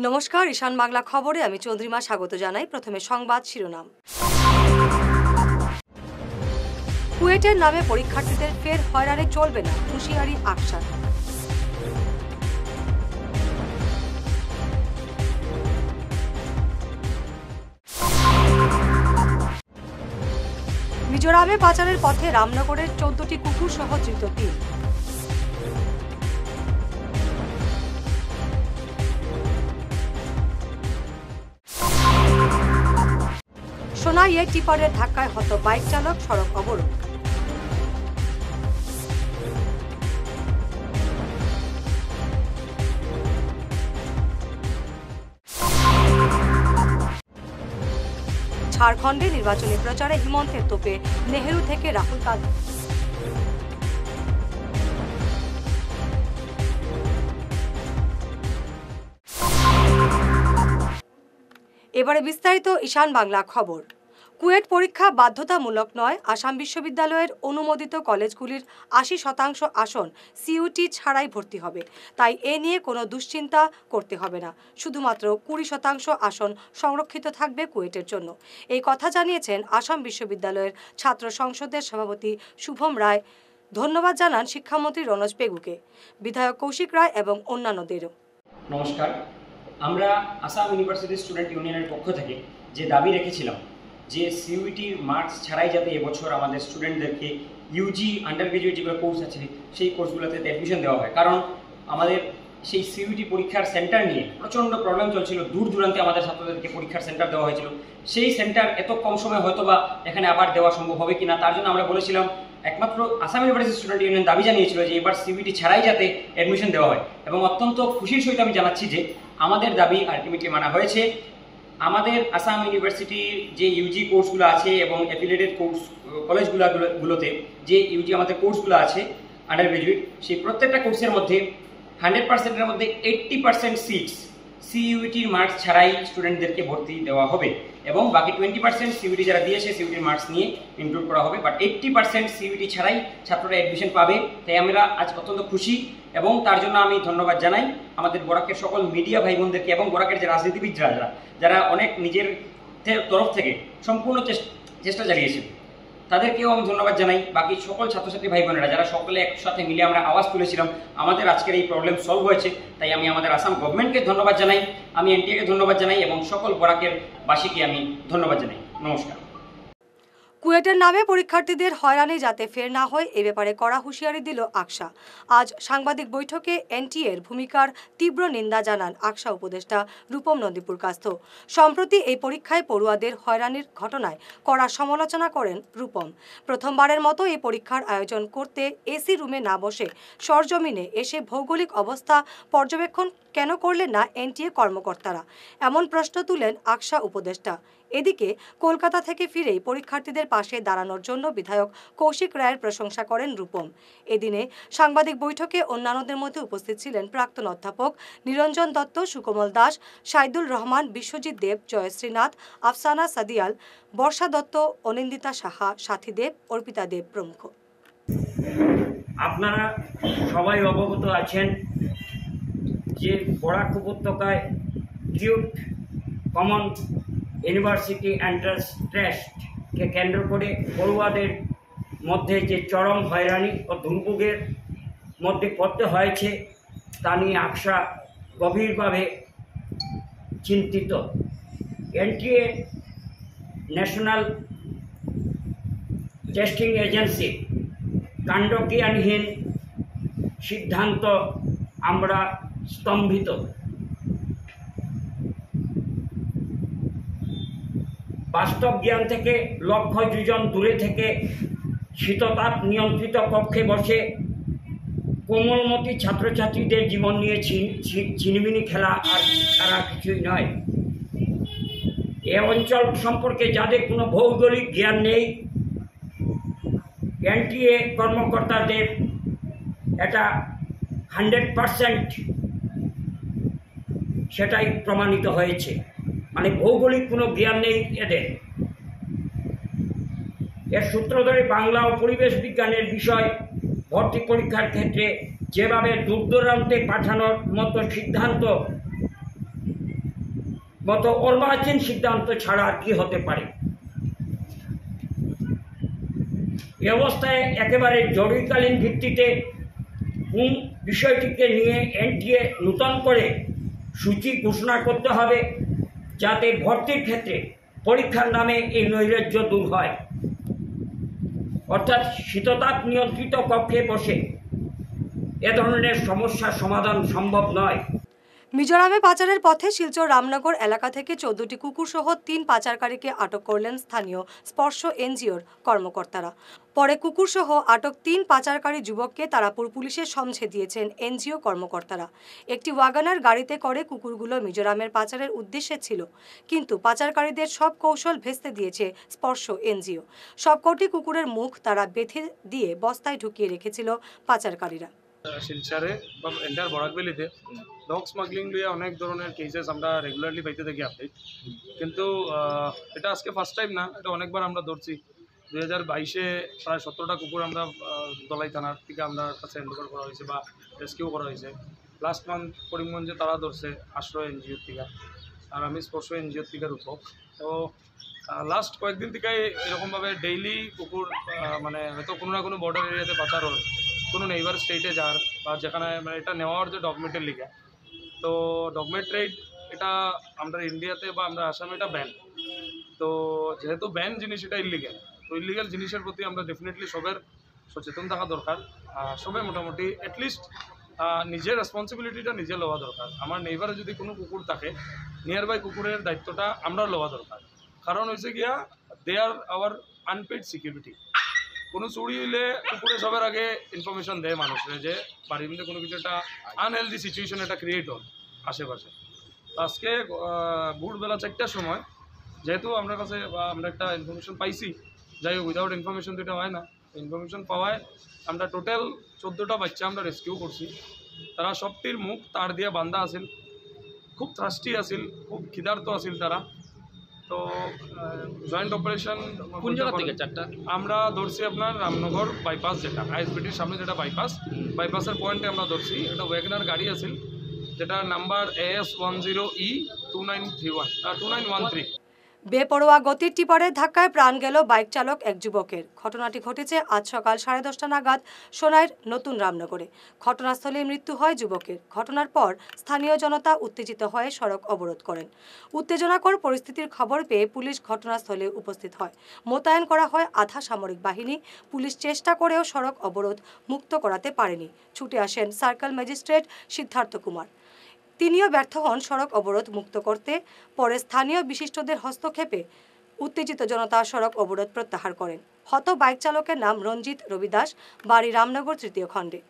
নমস্কার, ঈশান বাংলা খবরে আমি চন্দ্রিমা স্বাগত জানাই। প্রথমে সংবাদ শিরোনাম। কুয়েটের নামে পরীক্ষার্থীদের ফের হয়রানি চলবে না, হুঁশিয়ারি আকসার। মিজোরামে পাচারের পথে রামনগরের 14টি কুকুর সহ ধৃত 3। সোনাইয়ে টিপারের ধাক্কায় হত বাইক চালক, সড়ক অবরোধ। ঝাড়খণ্ডে নির্বাচনী প্রচারে হিমন্তের তোপে নেহেরু থেকে রাহুল গান্ধী। এবারে বিস্তারিত ঈশান বাংলা খবর। কুয়েট পরীক্ষা বাধ্যতামূলক নয়। আসাম বিশ্ববিদ্যালয়ের অনুমোদিত কলেজগুলির 80% আসন সিইউটি ছাড়াই ভর্তি হবে। তাই এ নিয়ে কোনো দুশ্চিন্তা করতে হবে না। শুধুমাত্র 20% আসন সংরক্ষিত থাকবে কুয়েটের জন্য। এই কথা জানিয়েছেন আসাম বিশ্ববিদ্যালয়ের ছাত্র সংসদের সভাপতি শুভম রায়। ধন্যবাদ জানান শিক্ষামন্ত্রী রনোজ পেগুকে, বিধায়ক কৌশিক রায় এবং অন্যান্যদেরও। নমস্কার। আমরা আসাম ইউনিভার্সিটি স্টুডেন্ট ইউনিয়নের পক্ষ থেকে যে দাবি রেখেছিলাম যে সিইউটির মার্কস ছাড়াই যাতে এবছর আমাদের স্টুডেন্টদেরকে ইউজি আন্ডার গ্রাজুয়েট যেগুলো কোর্স আছে সেই কোর্সগুলোতে অ্যাডমিশন দেওয়া হয়, কারণ আমাদের সেই সিইউটি পরীক্ষার সেন্টার নিয়ে প্রচণ্ড প্রবলেম চলছিল। দূর দূরান্তে আমাদের ছাত্রদেরকে পরীক্ষার সেন্টার দেওয়া হয়েছিল। সেই সেন্টার এত কম সময় হয়তো বা এখানে আবার দেওয়া সম্ভব হবে কিনা, তার জন্য আমরা বলেছিলাম, একমাত্র আসাম ইউনিভার্সিটি স্টুডেন্ট ইউনিয়ন দাবি জানিয়েছিল যে এবার সিইউটি ছাড়াই যাতে অ্যাডমিশন দেওয়া হয়। এবং অত্যন্ত খুশির সহিত আমি জানাচ্ছি যে আমাদের দাবি আলটিমেটলি মানা হয়েছে। আমাদের আসাম ইউনিভার্সিটির যে ইউজি কোর্সগুলো আছে এবং অ্যাফিলিয়েটেড কোর্স কলেজগুলোতে যে ইউজি আমাদের কোর্সগুলো আছে আন্ডার গ্রাজুয়েট, সেই প্রত্যেকটা কোর্সের মধ্যে 100%-এর মধ্যে 80% সিটস সিইউটির মার্কস ছাড়াই স্টুডেন্টদেরকে ভর্তি দেওয়া হবে এবং বাকি 20% সিইউটি যারা দিয়েছে সিইউটির মার্কস নিয়ে ইনক্লুড করা হবে। বাট 80% সিইউটি ছাড়াই ছাত্ররা অ্যাডমিশন পাবে। তাই আমরা আজ অত্যন্ত খুশি এবং তার জন্য আমি ধন্যবাদ জানাই আমাদের বরাকের সকল মিডিয়া ভাই বোনদেরকে এবং বরাকের যে রাজনীতিবিদরা যারা অনেক নিজের তরফ থেকে সম্পূর্ণ চেষ্টা চালিয়েছে, তাদেরকেও আমি ধন্যবাদ জানাই। বাকি সকল ছাত্রছাত্রী ভাই বোনেরা যারা সকলে একসাথে মিলে আমরা আওয়াজ তুলেছিলাম, আমাদের আজকের এই প্রবলেম সলভ হয়েছে। তাই আমি আমাদের আসাম গভর্নমেন্টকে ধন্যবাদ জানাই, আমি এনটিএকে ধন্যবাদ জানাই এবং সকল বরাকের বাসীকে আমি ধন্যবাদ জানাই। নমস্কার। কুয়েটের নামে পরীক্ষার্থীদের হয়রানি যাতে ফের না হয় এ ব্যাপারে কড়া হুঁশিয়ারি দিল আকসা। আজ সাংবাদিক বৈঠকে এনটিএর ভূমিকার তীব্র নিন্দা জানান আকসা উপদেষ্টা রূপম নন্দীপুরকাস্থ। সম্প্রতি এই পরীক্ষায় পড়ুয়াদের হয়রানির ঘটনায় কড়া সমালোচনা করেন রূপম। প্রথমবারের মতো এই পরীক্ষার আয়োজন করতে এসি রুমে না বসে সরজমিনে এসে ভৌগোলিক অবস্থা পর্যবেক্ষণ কেন করলেন না এনটিএ কর্মকর্তারা, এমন প্রশ্ন তুলেন আকসা উপদেষ্টা। এদিকে কলকাতা থেকে ফিরেই পরীক্ষার্থীদের পাশে দাঁড়ানোর জন্য বিধায়ক কৌশিক রায়ের প্রশংসা করেন রূপম। এদিনে সাংবাদিক বৈঠকে অন্যান্যদের মধ্যে উপস্থিত ছিলেন প্রাক্তন অধ্যাপক নিরঞ্জন দত্ত, সুকমল দাস, সাইদুল রহমান, বিশ্বজিৎ দেব, জয়শ্রী নাথ, আফসানা সাদিয়াল, বর্ষা দত্ত, অনিন্দিতা সাহা, সাথী দেব, অর্পিতা দেব প্রমুখ। আপনারা সবাই অবগত আছেন যে বরাক উপত্যকায় কিউট কমন ইউনিভার্সিটি এন্ট্রান্স টেস্টকে কেন্দ্র করে পড়ুয়াদের মধ্যে যে চরম হয়রানি ও দুর্ভোগের মধ্যে পড়তে হয়েছে তা নিয়ে আকসা গভীরভাবে চিন্তিত। এনটিএ ন্যাশনাল টেস্টিং এজেন্সি কাণ্ডজ্ঞানহীন সিদ্ধান্ত আমরা স্তম্ভিত। বাস্তব জ্ঞান থেকে লক্ষ যোজন দূরে থেকে শীততাপ নিয়ন্ত্রিত কক্ষে বসে কোমলমতি ছাত্রছাত্রীদের জীবন নিয়ে ছিনিমিনি খেলা আর তারা কিছুই নয়। এ অঞ্চল সম্পর্কে যাদের কোনো ভৌগোলিক জ্ঞান নেই, এনটিএ কর্মকর্তাদের এটা 100% সেটাই প্রমাণিত হয়েছে। মানে ভৌগোলিক কোনো জ্ঞান নেই এদের। এর সূত্র ধরে বাংলা ও পরিবেশ বিজ্ঞানের বিষয় ভর্তি পরীক্ষার ক্ষেত্রে যেভাবে দূর দূরান্তে পাঠানোর মতো সিদ্ধান্ত মতো অর্বাচীন সিদ্ধান্ত ছাড়া আর কি হতে পারে। এ অবস্থায় একেবারে জরুরিকালীন ভিত্তিতে বিষয়টিকে নিয়ে এনটিএ নূতন করে সূচি ঘোষণা করতে হবে, যাতে ভর্তির ক্ষেত্রে পরীক্ষার নামে এই নৈরাজ্য দূর হয়। অর্থাৎ শীততাপ নিয়ন্ত্রিত কক্ষে বসে এ ধরনের সমস্যার সমাধান সম্ভব নয়। মিজোরামে পাচারের পথে শিলচর রামনগর এলাকা থেকে 14টি কুকুর সহ 3 পাচারকারীকে আটক করলেন স্থানীয় স্পর্শ এনজিওর কর্মকর্তারা। পরে কুকুর সহ আটক 3 পাচারকারী যুবককে তারাপুর পুলিশের সমঝে দিয়েছেন এনজিও কর্মকর্তারা। একটি ওয়াগনার গাড়িতে করে কুকুরগুলো মিজোরামের পাচারের উদ্দেশ্যে ছিল, কিন্তু পাচারকারীদের সব কৌশল ভেস্তে দিয়েছে স্পর্শ এনজিও। সবকটি কুকুরের মুখ তারা বেঁধে দিয়ে বস্তায় ঢুকিয়ে রেখেছিল পাচারকারীরা। শিলচরে বা এন্টার বরাকবেলিতে ডগ স্মাগলিং লিয়ে অনেক ধরনের কেসেস আমরা রেগুলারলি পাইতে থাকি আপডেট, কিন্তু এটা আজকে ফার্স্ট টাইম না, এটা অনেকবার আমরা ধরছি। 2022-এ প্রায় 17টা কুকুর আমরা দলাই থানার থেকে আমরা কাছে হ্যান্ডওভার করা হয়েছে বা রেস্কিউ করা হয়েছে। লাস্ট মান্থ করিমগঞ্জে তারা ধরছে আশ্রয় এনজিওর থেকে, আর আমি স্পর্শ এনজিওর থেকে রূপক। তো লাস্ট কয়েকদিন থেকে এরকমভাবে ডেইলি কুকুর মানে হয়তো কোনো না কোনো বর্ডার এরিয়াতে পাচার হয়, কোনো নেইবার স্টেটে যার বা যেখানে মানে এটা নেওয়ার যে ডকুমেন্টের লিগে। তো ডকুমেন্ট ট্রেড এটা আমরা ইন্ডিয়াতে বা আমরা আসামে এটা ব্যান। তো যেহেতু ব্যান জিনিস, এটা ইলিগাল, তো ইলিগাল জিনিসের প্রতি আমরা ডেফিনেটলি সবের সচেতন থাকা দরকার। সবে মোটামুটি অ্যাটলিস্ট নিজের রেসপন্সিবিলিটিটা নিজে লওয়া দরকার। আমার নেইবারে যদি কোনো কুকুর থাকে, নিয়ার বাই কুকুরের দায়িত্বটা আমরা লওয়া দরকার। কারণ হয়েছে গিয়া দে আর আওয়ার আনপেড সিকিউরিটি। কোনো চুরি হইলে কুকুরে সবার আগে ইনফরমেশন দেয় মানুষের যে বাড়ির মধ্যে কোনো কিছু একটা আনহেলদি সিচুয়েশন এটা ক্রিয়েট হয় আশেপাশে। তো আজকে ভোরবেলা 4টার সময় যেহেতু আমরা কাছে আমরা একটা ইনফরমেশন পাইছি, যাই হোক উইদাউট ইনফরমেশন তো এটা হয় না। ইনফরমেশন পাওয়ায় আমরা টোটাল 14টা বাচ্চা আমরা রেস্কিউ করছি। তারা সবটির মুখ তার দিয়ে বান্ধা আছিল, খুব থ্রাস্টি আছিল, খুব খিদার্ত আছিল তারা। তো জয়েন্ট অপারেশন কোন জায়গা থেকে 4টা আমরা ধরছি আপনার রামনগর বাইপাস, যেটা আইএসবিটির সামনে যেটা বাইপাসের পয়েন্টে আমরা ধরছি। এটা ওয়াগনার গাড়ি আছিল, যেটা নাম্বার AS10E2913। বেপরোয়া গতির টিপারের ধাক্কায় প্রাণ গেল বাইক চালক এক যুবকের। ঘটনাটি ঘটেছে আজ সকাল 10:30 নাগাদ সোনাইর নতুন রামনগরে। ঘটনাস্থলে মৃত্যু হয় যুবকের। ঘটনার পর স্থানীয় জনতা উত্তেজিত হয়ে সড়ক অবরোধ করেন। উত্তেজনাকর পরিস্থিতির খবর পেয়ে পুলিশ ঘটনাস্থলে উপস্থিত হয়। মোতায়েন করা হয় আধা সামরিক বাহিনী। পুলিশ চেষ্টা করেও সড়ক অবরোধ মুক্ত করাতে পারেনি। ছুটে আসেন সার্কেল ম্যাজিস্ট্রেট সিদ্ধার্থ কুমার। তিনিও ব্যর্থ হন সড়ক অবরোধ মুক্ত করতে। পরে স্থানীয় বিশিষ্টদের হস্তক্ষেপে উত্তেজিত জনতা সড়ক অবরোধ প্রত্যাহার করেন। হত বাইক চালকের নাম রঞ্জিত রবিদাস, বাড়ি রামনগর 3য় খণ্ডে।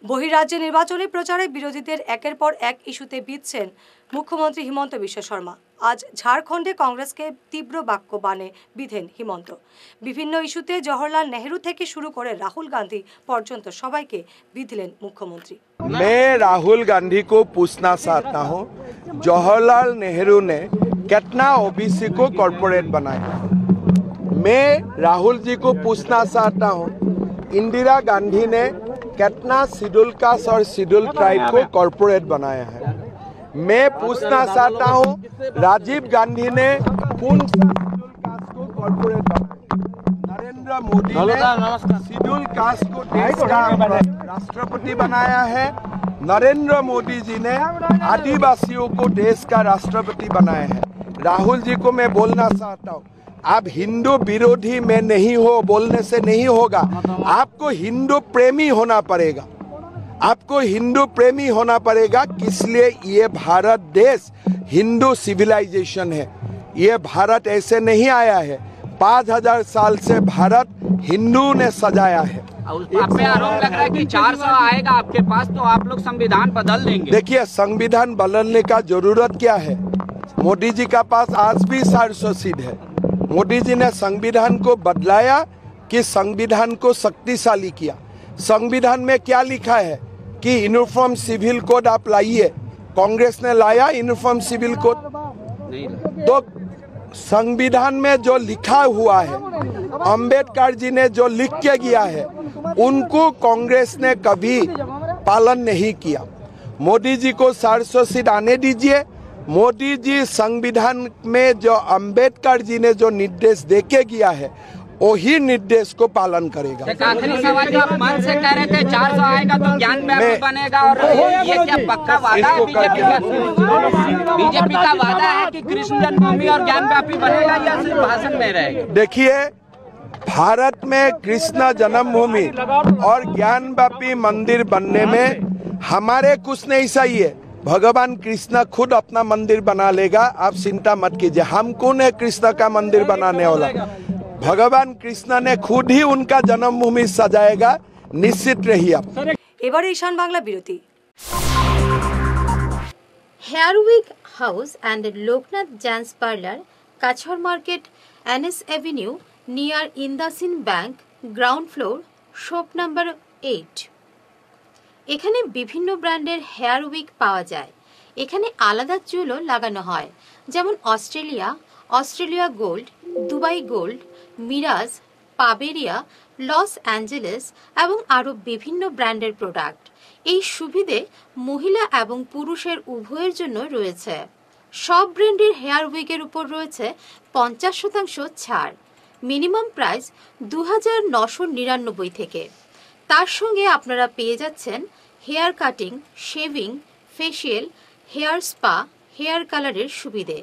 বহিরাজ্যে নির্বাচনী প্রচারে বিরোধীদের একের পর এক ইস্যুতে বিঁধছেন মুখ্যমন্ত্রী হিমন্ত বিশ্ব শর্মা। আজ ঝাড়খণ্ডে কংগ্রেসকে তীব্র বাক্য বাণে বিধেন হিমন্ত। বিভিন্ন ইস্যুতে জওহরলাল নেহরু থেকে শুরু করে রাহুল গান্ধী পর্যন্ত সবাইকে বিধলেন মুখ্যমন্ত্রী। मैं राहुल गांधी को पूछना चाहता हूं, जवाहरलाल नेहरू ने कितना ओबीसी को कॉर्पोरेट बनाया। मैं राहुल जी को पूछना चाहता हूं, इंदिरा गांधी ने कितना शेड्यूल कास्ट और शेड्यूल ट्राइब को कॉर्पोरेट बनाया है। मैं पूछना चाहता हूं, राजीव गांधी ने कौन सा शेड्यूल कास्ट को कॉर्पोरेट बनाया। नरेंद्र मोदी ने शेड्यूल कास्ट को देश का राष्ट्रपति बनाया है। नरेंद्र मोदी जी ने आदिवासियों को देश का राष्ट्रपति बनाया है। राहुल जी को मैं बोलना चाहता हूँ, आप हिंदू विरोधी में नहीं हो, बोलने से नहीं होगा। आपको हिंदू प्रेमी होना पड़ेगा। आपको हिंदू प्रेमी होना पड़ेगा। इसलिए ये भारत देश हिंदू सिविलाइजेशन है। ये भारत ऐसे नहीं आया है। 5000 साल से भारत हिंदू ने सजाया है। आप पे आरोप लग रहा है कि 400 आएगा आपके पास तो आप लोग संविधान बदल देंगे। देखिए, संविधान बदलने का जरूरत क्या है। मोदी जी का पास आज भी 400 सीट है। मोदी जी ने संविधान को बदलाया कि संविधान को शक्तिशाली किया। संविधान में क्या लिखा है कि यूनिफॉर्म सिविल कोड आप लाइए। कांग्रेस ने लाया यूनिफॉर्म सिविल कोड। तो संविधान में जो लिखा हुआ है, अंबेडकर जी ने जो लिख के गया है, उनको कांग्रेस ने कभी पालन नहीं किया। मोदी जी को 400 सीट आने दीजिए। मोदी जी संविधान में जो अंबेडकर जी ने जो निर्देश देके गया है वही निर्देश को पालन करेगा। एक आखिरी सवाल, जो आप मन से कह रहे थे 400 आएगा तो ज्ञान व्यापी बनेगा, और ये क्या पक्का वादा है बीजेपी का वादा है कि कृष्ण जन्मभूमि और ज्ञान व्यापी बनेगा, या सिर्फ भाषण में रहेगा? देखिए, भारत में कृष्ण जन्मभूमि और ज्ञान व्यापी मंदिर बनने में हमारे कुछ नहीं सही है, भगवान कृष्ण खुद अपना मंदिर बना लेगा, आप चिंता मत कीजिए। हम कौन है कृष्ण का मंदिर बनाने वाला? भगवान कृष्ण ने खुद ही उनका जन्मभूमि सजाएगा, निश्चित रहिए आप। এবারে ঈশান বাংলা বিরতি। Hair wig house and Loknath gents parlour, Cachar market, NS avenue, near IndusInd bank, ground floor, shop number 8। এখানে বিভিন্ন ব্র্যান্ডের হেয়ার উইক পাওয়া যায়। এখানে আলাদা চুলও লাগানো হয়, যেমন Australia gold, Dubai gold, mirage, পাবেরিয়া, লস অ্যাঞ্জেলেস এবং আরও বিভিন্ন ব্র্যান্ডের প্রোডাক্ট। এই সুবিধে মহিলা এবং পুরুষের উভয়ের জন্য রয়েছে। সব ব্র্যান্ডের হেয়ার উইকের উপর রয়েছে 50% ছাড়। মিনিমাম প্রাইস 2999 থেকে। তার সঙ্গে আপনারা পেয়ে যাচ্ছেন hair cutting, shaving, facial, hair spa, hair কালারের সুবিধে।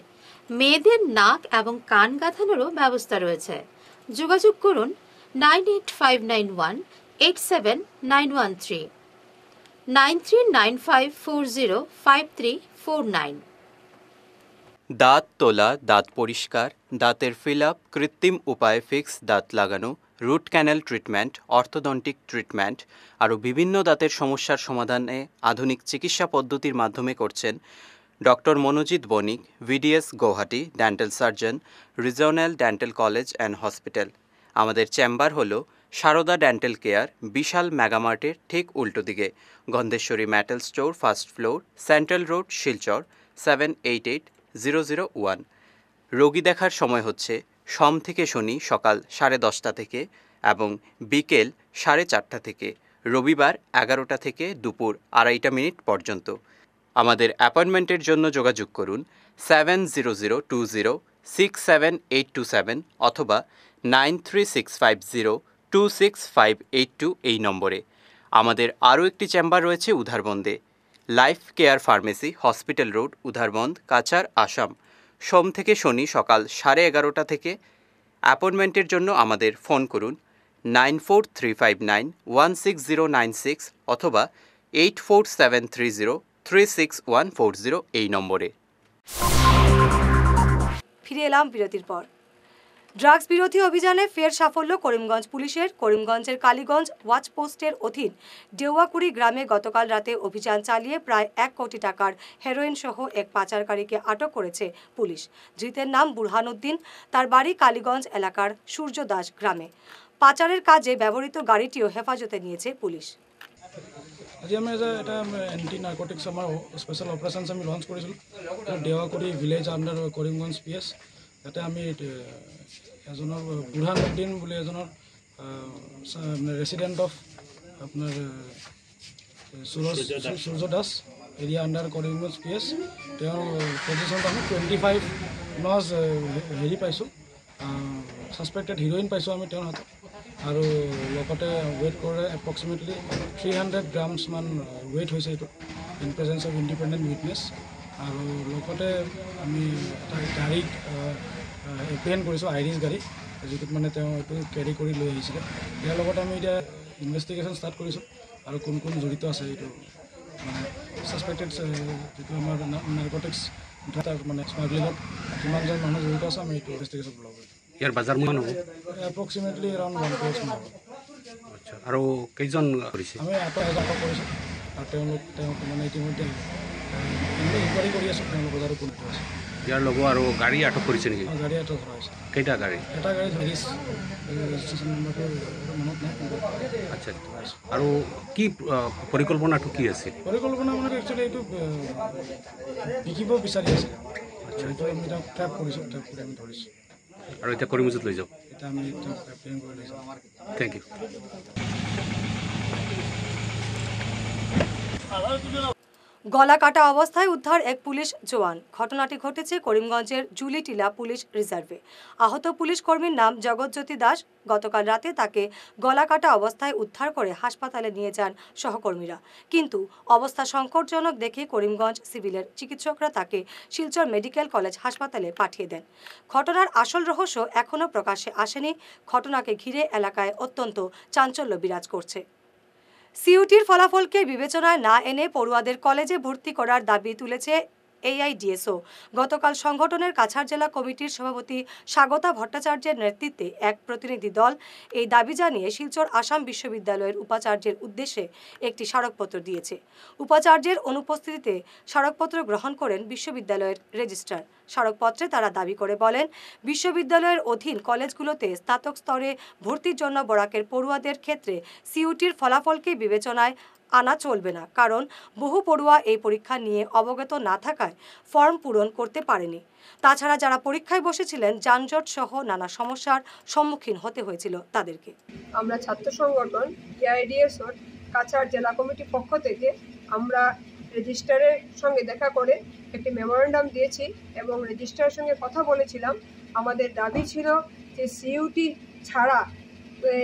মেয়েদের নাক এবং কান গাঁথানোরও ব্যবস্থা রয়েছে। যোগাযোগ করুন 9859187913, 9395405349। দাঁত তোলা, দাঁত পরিষ্কার, দাঁতের ফিল আপ, কৃত্রিম উপায়ে ফিক্স দাঁত লাগানো, root canal treatment, orthodontic treatment, আরও বিভিন্ন দাঁতের সমস্যার সমাধানে আধুনিক চিকিৎসা পদ্ধতির মাধ্যমে করছেন doctor Monojit Banik, VDS Gauhati, dental surgeon, regional dental college and hospital. আমাদের চেম্বার হলো সারদা ডেন্টাল কেয়ার, বিশাল মেগামার্টের ঠিক উল্টো দিকে, Gandheshwari metal store, first floor, central road, Silchar 788001। রোগী দেখার সময় হচ্ছে সোম থেকে শনি সকাল 10:30 থেকে এবং বিকেল 4:30 থেকে, রবিবার 11টা থেকে দুপুর 2:30 পর্যন্ত। আমাদের অ্যাপয়েন্টমেন্টের জন্য যোগাযোগ করুন 7002067827 অথবা 9365026582 এই নম্বরে। আমাদের আরও একটি চেম্বার রয়েছে উধারবন্দে, life care pharmacy, hospital road, Udharbond, Cachar, Assam. সোম থেকে শনি সকাল 11:30 থেকে। অ্যাপয়েন্টমেন্টের জন্য আমাদের ফোন করুন 9435916096 অথবা 8473036140 এই নম্বরে। ফিরে এলাম বিরতির পর। ড্রাগস বিরোধী অভিযানে ফের সাফল্য করিমগঞ্জ পুলিশের। করিমগঞ্জের কালীগঞ্জ ওয়াচ পোস্টের অধীন ডেওয়াকুড়ি গ্রামে গতকাল রাতে অভিযান চালিয়ে প্রায় 1 কোটি টাকার হেরোইন সহ এক পাচারকারীকে আটক করেছে পুলিশ। ধৃতের নাম বুরহান উদ্দিন, তার বাড়ি কালীগঞ্জ এলাকার সূর্য দাস গ্রামে। পাচারের কাজে ব্যবহৃত গাড়িটিও হেফাজতে নিয়েছে পুলিশ। আজি আমি এটা এন্টি নার্কোটিক্স আমাৰ স্পেশাল অপারেশনস আমি লঞ্চ কৰিছিলোঁ ডেৱাকুৰি ভিলেজ আণ্ডাৰ কৰিমগঞ্জ PS। তাতে আমি এজনৰ বুৰহান উদ্দিন বুলি এজনৰ ৰেচিডেণ্ট অফ আপোনাৰ Surya Das area under Karimganj PS। তেওঁৰ পজিশ্যনত আমি 25 নজ হেৰি পাইছোঁ, ছাছপেক্টেড হিৰ'ইন পাইছোঁ আমি তেওঁৰ হাতত। আৰু লগতে ৱেইট কৰে এপ্ৰক্সিমেটলি 300 গ্ৰামছ মান ৱেইট হৈছে এইটো, in presence of independent witness. আৰু লগতে আমি এটা গাড়ীত এপ্ৰিহেণ্ড কৰিছোঁ, আইৰিছ গাড়ী, যিটোত মানে তেওঁ এইটো কেৰি কৰি লৈ আহিছিলে। ইয়াৰ লগতে আমি এতিয়া ইনভেষ্টিগেশ্যন ষ্টাৰ্ট কৰিছোঁ আৰু কোন কোন জড়িত আছে এইটো মানে ছাছপেক্টেড যিটো আমাৰ নাৰ্কটিক্স মানে স্মাগলিঙত কিমানজন মানুহ জড়িত আছে আমি এইটো ইনভেষ্টিগেশ্যন ল'ব। ইয়াৰ বাজাৰ মূল্য হ'ব এপ্ৰক্সিমেটলি এৰাউণ্ড 1 crore হ'ব। আচ্ছা, আৰু কেইজন কৰিছে? আমি এজন কৰিছোঁ আৰু তেওঁলোক মানে ইতিমধ্যে ইনকুৱাৰী কৰি আছোঁ তেওঁলোকৰ আৰু কোন আছে। ইয়াৰ লগত আৰু গাড়ী আটক কৰিছে নেকি? গাড়ী আটক কৰা হৈছে। কেইটা গাড়ী? এটা গাড়ী হেৰিছ ৰেজিষ্ট্ৰেশ্যন নম্বৰটো মনত নাই। আচ্ছা, আৰু কি পৰিকল্পনাটো কি আছে? পৰিকল্পনা মানে একচুৱেলি এইটো বিকিব বিচাৰি আছে। আচ্ছা, এইটো আমি এতিয়া ট্ৰেপ কৰিছোঁ, ট্ৰেপ কৰি আমি ধৰিছোঁ আৰু এতিয়া কৰিমগঞ্জত লৈ যাওঁ। এতিয়া আমি প্লেন কৰি লৈ যাওঁ। Thank you. গলা কাটা অবস্থায় উদ্ধার এক পুলিশ জওয়ান। ঘটনাটি ঘটেছে করিমগঞ্জের জুলিটিলা পুলিশ রিজার্ভে। আহত পুলিশ কর্মীর নাম জগৎজ্যোতি দাস। গতকাল রাতে তাকে গলা কাটা অবস্থায় উদ্ধার করে হাসপাতালে নিয়ে যান সহকর্মীরা, কিন্তু অবস্থা সংকটজনক দেখে করিমগঞ্জ সিভিলের চিকিৎসকরা তাকে শিলচর মেডিকেল কলেজ হাসপাতালে পাঠিয়ে দেন। ঘটনার আসল রহস্য এখনও প্রকাশ্যে আসেনি। ঘটনাকে ঘিরে এলাকায় অত্যন্ত চাঞ্চল্য বিরাজ করছে। সিইউটির ফলাফলকে বিবেচনায় না এনে পড়ুয়াদের কলেজে ভর্তি করার দাবি তুলেছে AIDSO। গতকাল সংগঠনের কাছাড় জেলা কমিটির সভাপতি স্বাগতা ভট্টাচার্যের নেতৃত্বে এক প্রতিনিধি দল এই দাবি জানিয়ে শিলচর আসাম বিশ্ববিদ্যালয়ের উপাচার্যের উদ্দেশ্যে একটি স্মারকপত্র দিয়েছে। উপাচার্যের অনুপস্থিতিতে স্মারকপত্র গ্রহণ করেন বিশ্ববিদ্যালয়ের রেজিস্ট্রার। স্মারকপত্রে তারা দাবি করে বলেন, বিশ্ববিদ্যালয়ের অধীন কলেজগুলোতে স্নাতক স্তরে ভর্তির জন্য বরাকের পড়ুয়াদের ক্ষেত্রে সিইউটির ফলাফলকে বিবেচনায় আনা চলবে না, কারণ বহু পড়ুয়া এই পরীক্ষা নিয়ে অবগত না থাকায় ফর্ম পূরণ করতে পারেনি। তাছাড়া যারা পরীক্ষায় বসেছিলেন যানজট সহ নানা সমস্যার সম্মুখীন হতে হয়েছিল তাদেরকে। আমরা ছাত্র সংগঠন AIDSO কাছাড় জেলা কমিটির পক্ষ থেকে আমরা রেজিস্ট্রারের সঙ্গে দেখা করে একটি মেমোরেন্ডাম দিয়েছি এবং রেজিস্ট্রারের সঙ্গে কথা বলেছিলাম। আমাদের দাবি ছিল যে সিইউটি ছাড়া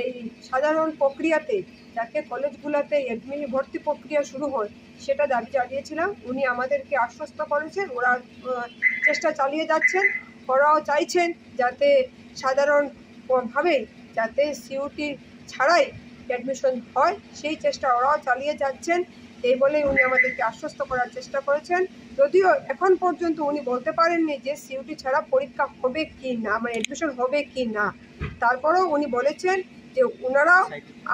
এই সাধারণ প্রক্রিয়াতে যাতে কলেজগুলোতে এডমিন ভর্তি প্রক্রিয়া শুরু হয় সেটা দাবি জানিয়েছিলাম। উনি আমাদেরকে আশ্বস্ত করেছেন ওরা চেষ্টা চালিয়ে যাচ্ছেন। ওরাও চাইছেন যাতে সাধারণভাবে যাতে সিইউটি ছাড়াই অ্যাডমিশন হয় সেই চেষ্টা ওরাও চালিয়ে যাচ্ছেন। এই বলেই উনি আমাদেরকে আশ্বস্ত করার চেষ্টা করেছেন। যদিও এখন পর্যন্ত উনি বলতে পারেননি যে সিইউটি ছাড়া পরীক্ষা হবে কি না, মানে অ্যাডমিশন হবে কি না। তারপরেও উনি বলেছেন যে ওনারাও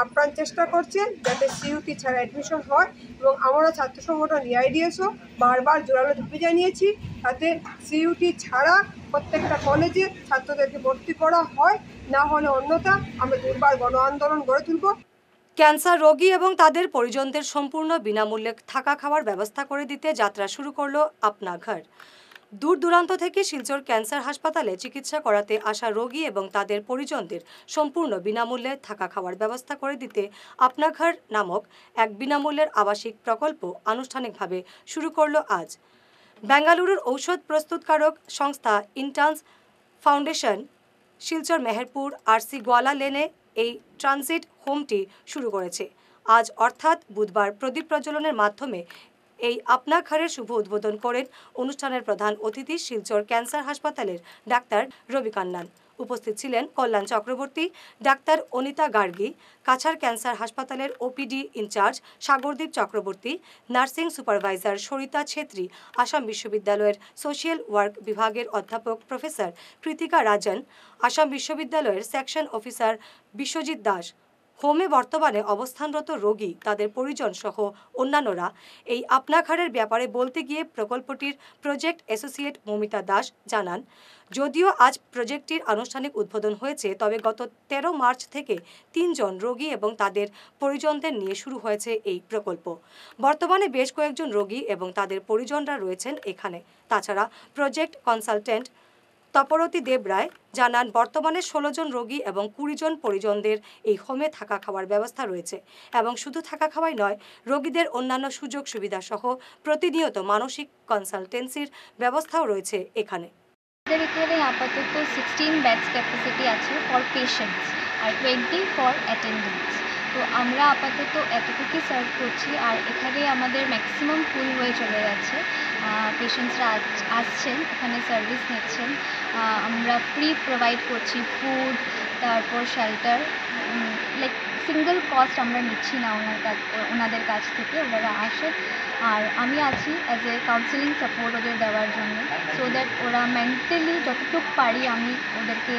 আপ্রাণ চেষ্টা করছেন যাতে সিইউটি ছাড়া অ্যাডমিশন হয় এবং আমরা ছাত্র সংগঠন AIDSO বারবার জোরালো দাবি জানিয়েছি যাতে সিইউটি ছাড়া প্রত্যেকটা কলেজে ছাত্রদেরকে ভর্তি করা হয়, না হলে অন্যথা আমরা দুর্বার গণ আন্দোলন গড়ে তুলব। ক্যান্সার রোগী এবং তাদের পরিজনদের সম্পূর্ণ বিনামূল্যে থাকা খাওয়ার ব্যবস্থা করে দিতে যাত্রা শুরু করলো আপনা ঘর। দূর দূরান্ত থেকে শিলচর ক্যান্সার হাসপাতালে চিকিৎসা করাতে আসা রোগী এবং তাদের পরিজনদের সম্পূর্ণ বিনামূল্যে থাকা খাওয়ার ব্যবস্থা করে দিতে আপনা ঘর নামক এক বিনামূল্যের আবাসিক প্রকল্প আনুষ্ঠানিকভাবে শুরু করলো আজ। বেঙ্গালুরুর ঔষধ প্রস্তুতকারক সংস্থা interns foundation Silchar Meherpur RC গোয়ালা লেনে এই ট্রানজিট হোমটি শুরু করেছে। আজ অর্থাৎ বুধবার প্রদীপ প্রজ্বলনের মাধ্যমে এই আপনা ঘরের শুভ উদ্বোধন করেন অনুষ্ঠানের প্রধান অতিথি শিলচর ক্যান্সার হাসপাতালের ডাক্তার রবি কান্নান। উপস্থিত ছিলেন কল্যাণ চক্রবর্তী, ডাক্তার অনিতা গার্গী, কাছাড় ক্যান্সার হাসপাতালের OPD incharge Sagardeep Chakraborty, nursing supervisor Sarita Chhetri, Assam বিশ্ববিদ্যালয়ের সোশ্যাল ওয়ার্ক বিভাগের অধ্যাপক প্রফেসর কৃতিকা রাজন, আসাম বিশ্ববিদ্যালয়ের সেকশন অফিসার বিশ্বজিৎ দাস। হোমে বর্তমানে অবস্থানরত রোগী, তাদের পরিজন সহ অন্যান্যরা এই আপনা ঘরের ব্যাপারে বলতে গিয়ে প্রকল্পটির প্রজেক্ট অ্যাসোসিয়েট মমিতা দাস জানান, যদিও আজ প্রজেক্টটির আনুষ্ঠানিক উদ্বোধন হয়েছে, তবে গত 13 মার্চ থেকে 3 জন রোগী এবং তাদের পরিজনদের নিয়ে শুরু হয়েছে এই প্রকল্প। বর্তমানে বেশ কয়েকজন রোগী এবং তাদের পরিজনরা রয়েছেন এখানে। তাছাড়া প্রজেক্ট কনসালটেন্ট তপরতী দেব রায় জানান, বর্তমানে 16 জন রোগী এবং 20 জন পরিজনদের এই হোমে থাকা খাওয়ার ব্যবস্থা রয়েছে এবং শুধু থাকা খাওয়াই নয়, রোগীদের অন্যান্য সুযোগ সুবিধা সহ প্রতিনিয়ত মানসিক কনসালটেন্সির ব্যবস্থাও রয়েছে এখানে। আমাদের এখানে আপাতত 16 বেডস ক্যাপাসিটি আছে ফর পেশেন্টস আর 20 ফর অ্যাটেন্ডেন্টস। তো আমরা আপাতত এতটুকুই সার্ভ করছি আর এখানে আমাদের ম্যাক্সিমাম ফুল হয়ে চলে যাচ্ছে। পেশেন্টসরা আসছেন, এখানে সার্ভিস নিচ্ছেন। আমরা ফ্রি প্রোভাইড করছি ফুড, তারপর শেল্টার, লাইক সিঙ্গেল কস্ট আমরা নিচ্ছি না ওনাদের কাছ থেকে। ওনারা আসে আর আমি আছি অ্যাজ এ কাউন্সেলিং সাপোর্ট ওদের দেওয়ার জন্য, সো দ্যাট ওরা মেন্টালি যতটুকু পারি আমি ওদেরকে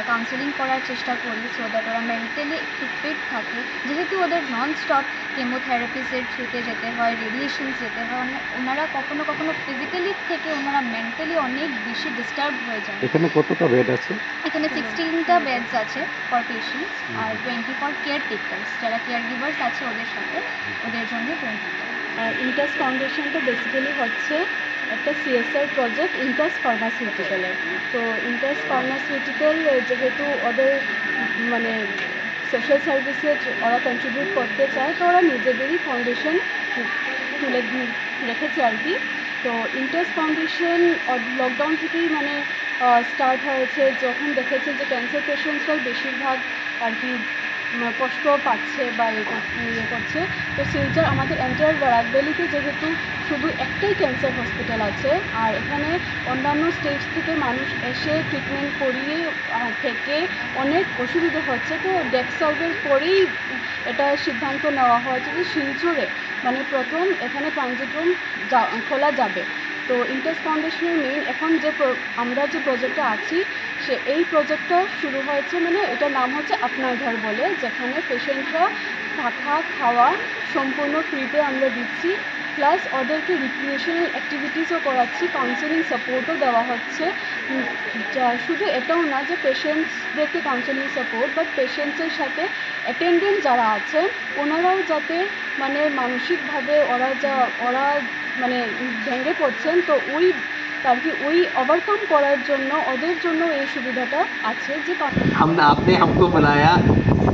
কাউন্সেলিং করার চেষ্টা করি, সো দ্যাট ওরা মেন্টালি একটু ফিট থাকে। যেহেতু ওদের নন স্টপ কেমোথেরাপিসের থ্রুতে যেতে হয়, রেডিয়েশনস যেতে হয়, ওনারা কখনো কখনো ফিজিক্যালি থেকে ওনারা মেন্টালি অনেক বেশি ডিস্টার্ব হয়ে যায়। এখানে কতটা বেড আছে? এখানে 16টা বেডস আছে ফর পেশেন্টস আর 20 ফর কেয়ার টেকার্স, যারা কেয়ার গিভার্স আছে ওদের সাথে, ওদের জন্য 20। ইন্টাস ফাউন্ডেশনটা বেসিক্যালি হচ্ছে একটা CSR প্রজেক্ট ইন্টাস ফার্মাসিউটিক্যালের। তো ইন্টাস ফার্মাসিউটিক্যাল যেহেতু ওদের মানে সোশ্যাল সার্ভিসে ওরা কন্ট্রিবিউট করতে চায়, তো ওরা নিজেদেরই ফাউন্ডেশন রেখেছে আর কি। তো ইন্টাস ফাউন্ডেশন লকডাউন থেকেই মানে স্টার্ট হয়েছে, যখন দেখেছে যে ক্যান্সার পেশেন্টসরাই বেশিরভাগ আর কি কষ্ট পাচ্ছে বা ইয়ে করছে। তো শিলচর আমাদের এন্টায়ার বরাক ভ্যালিতে যেহেতু শুধু একটাই ক্যান্সার হসপিটাল আছে, আর এখানে অন্যান্য স্টেট থেকে মানুষ এসে ট্রিটমেন্ট করিয়ে থেকে অনেক অসুবিধা হচ্ছে। তো ডেক্সাউটের পরেই এটা সিদ্ধান্ত নেওয়া হয়েছে যে শিলচরে মানে প্রথম এখানে ট্রানজিট রুম খোলা যাবে। তো ইন্টাস ফাউন্ডেশনের মেইন এখন যে আমরা যে প্রজেক্টটা আছি এই প্রজেক্টটা শুরু হয়েছে, মানে এটার নাম হচ্ছে আপনার ঘর বলে, যেখানে পেশেন্টরা থাকা খাওয়া সম্পূর্ণ ফ্রিতে আমরা দিচ্ছি, প্লাস ওদেরকে রিক্রিয়েশনাল অ্যাক্টিভিটিসও করাচ্ছি, কাউন্সেলিং সাপোর্টও দেওয়া হচ্ছে। শুধু এটাও না যে পেশেন্টসদেরকে কাউন্সেলিং সাপোর্ট, বাট পেশেন্টসের সাথে অ্যাটেন্ডেন্ট যারা আছেন ওনারাও যাতে মানে মানসিকভাবে ওরা মানে ভেঙে পড়ছেন, তো আর কি ওভারকাম করার জন্য ওদের জন্য এই সুবিধাটা আছে যে आपने हमको बुलाया,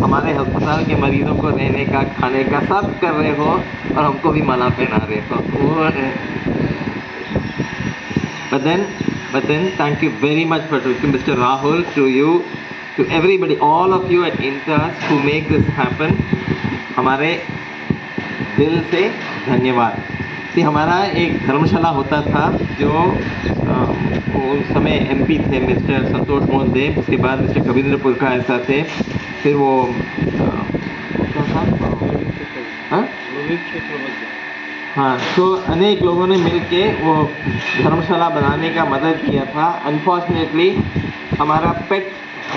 हमारे अस्पताल के मरीजों को रहने का खाने का सब कर रहे हो और हमको भी मना पहना रहे हो। But then thank you very much to Mr. Rahul, to you, to everybody, all of you at Intas who make this happen. हमारे दिल से धन्यवाद। हमारा एक धर्मशाला होता था जो उस समय MP थे मिस्टर संतोष मोहन देव, उसके बाद मिस्टर कविंद्रपुर का ऐसा थे, फिर वो क्या था हाँ, तो अनेक लोगों ने मिलके वो धर्मशाला बनाने का मदद किया था। अनफॉर्चुनेटली हमारा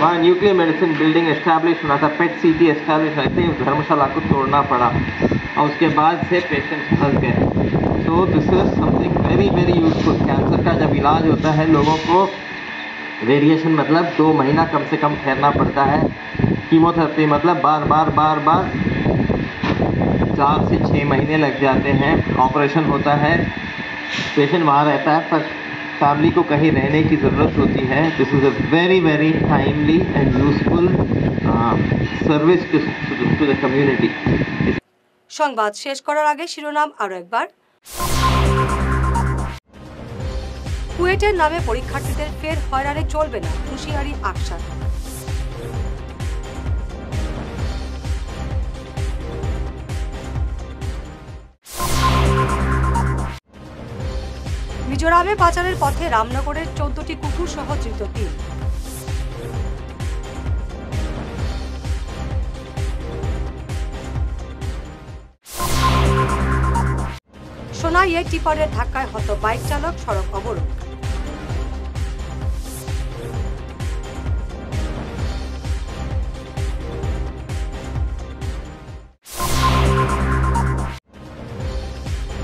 वहाँ न्यूक्लियर मेडिसिन बिल्डिंग एस्टैब्लिश होना था, PET CT एस्टैब्लिश होने से उस धर्मशाला को तोड़ना पड़ा और उसके बाद से पेशेंट्स फंस गए। तो this is something very very useful. Cancer का जब इलाज होता है लोगों को रेडिएशन मतलब 2 महीना कम से कम ठहरना पड़ता है, कीमोथेरेपी मतलब बार बार 4 से 6 महीने लग जाते हैं, ऑपरेशन होता है, पेशेंट वहाँ रहता है पर फैमिली को कहीं रहने की ज़रूरत होती है। This is a very very timely and useful service to the community. সংবাদ শেষ করার আগে শিরোনাম আরো একবার। কুয়েটের নামে পরীক্ষার্থীদের ফের হয়রানি চলবে না, হুঁশিয়ারি আকসার। মিজোরামে পাচারের পথে রামনগরের 14টি কুকুর সহ ধৃত 3। সোনাইয়ে টিপারের ধাক্কায় হত বাইক চালক, সড়ক অবরোধ।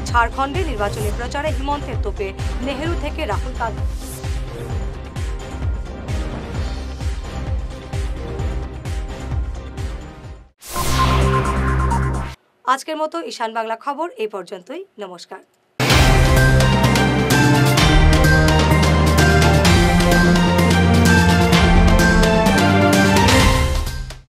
ঝাড়খণ্ডে নির্বাচনী প্রচারে হিমন্তের তোপে নেহেরু থেকে রাহুল গান্ধী। আজকের মতো ঈশান বাংলা খবর এই পর্যন্তই। নমস্কার।